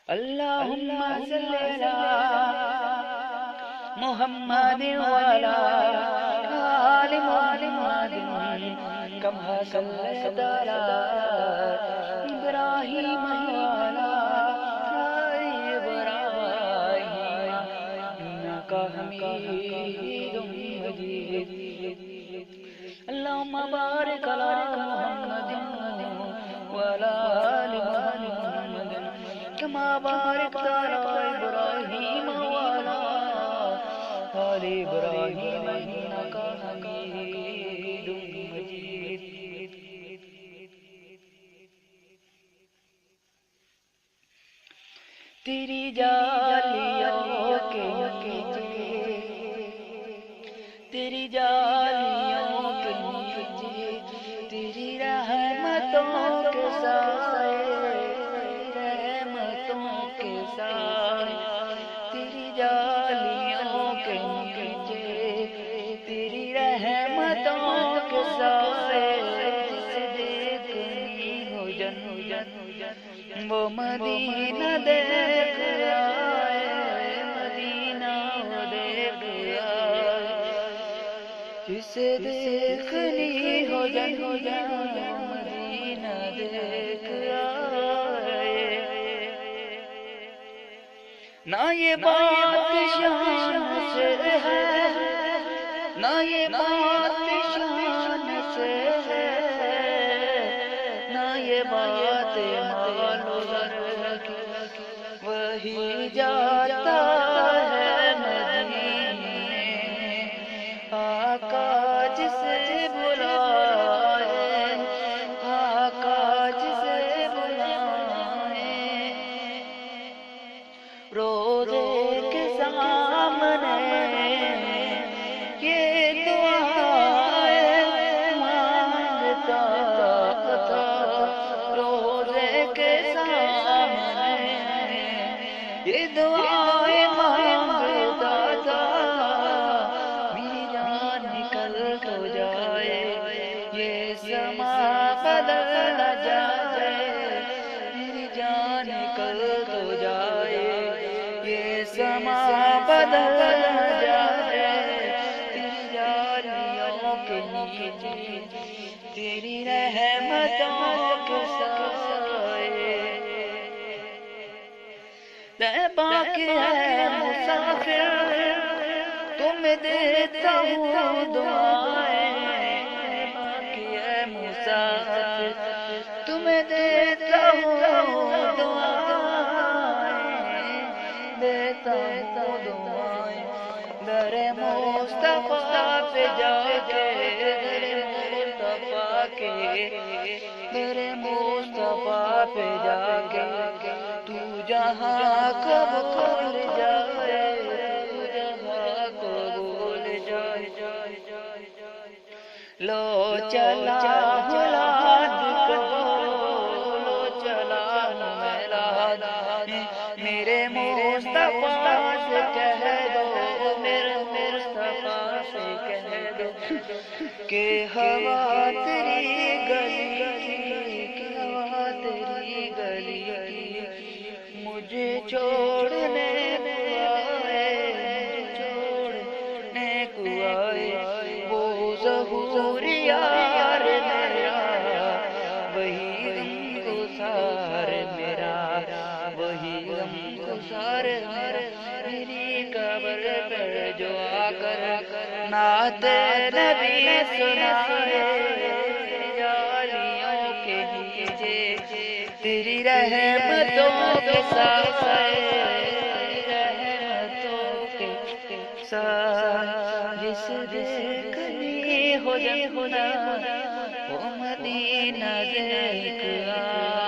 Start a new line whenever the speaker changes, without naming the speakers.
اللهم صل على محمد وعلى آل محمد كما صليت على إبراهيم وعلى آل إبراهيم إنك حميد مجيد اللهم بارك على محمد وعلى آل محمد كما باركت على إبراهيم وعلى آل إبراهيم إنك حميد مجيد تیری جالیوں کے نیچے تیری جالیوں کے نیچے تیری رحمتوں کے سائے تیری جالیوں کے نیچے تیری رحمتوں کے سائے جسے دیکھنی ہو جن وہ مدینہ دیکھ آئے مدینہ دیکھ آئے جسے دیکھنی ہو جن مدینہ دیکھ آئے نہ یہ بات شان سے ہے نہ یہ بات شان سے ہے نہ یہ بات مال و زر کی وہی جاتا ہے مدینے آقا جسے بلائے آقا جسے بلائے روزے کے سامنے یہ دعائیں مانگتا تھا روزے کے سامنے یہ دعائیں مانگتا تھا میری جان نکل تو جائے یہ سما بدل نہ جائے میری جان نکل تو جائے یہ سما بدل جائے تیری جالیوں کے نیچے تیری رحمتوں کے سائے طیبہ کے ہے مسافر تمہیں دیتا ہوں دعائیں طیبہ کے ہے مسافر تمہیں دیتا ہوں دعائیں دیتا ہوں دعائیں در مصطفیٰ پہ جا کے در مصطفیٰ پہ جا کے تو جہاں کب کھل جائے تو جہاں قبول جائے لو چلا ملاد کو لو چلا ملاد میرے مصطفیٰ سے کہہ دو میرے مصطفیٰ سے کہہ دو کہ ہوا تیری گلی کہ ہوا تیری گلی مجھے چھوڑنے کو آئے وہ ظہور یار میرا وہی غم گسار میرا وہی غم گسار میری قبر پر جو آ کر نعت نبی سنائے جالیوں کے نیچے تیری رحمتوں کے ساتھ رحمتوں کے ساتھ جس دیکھنی ہو جن وہ مدینہ دیکھ آئے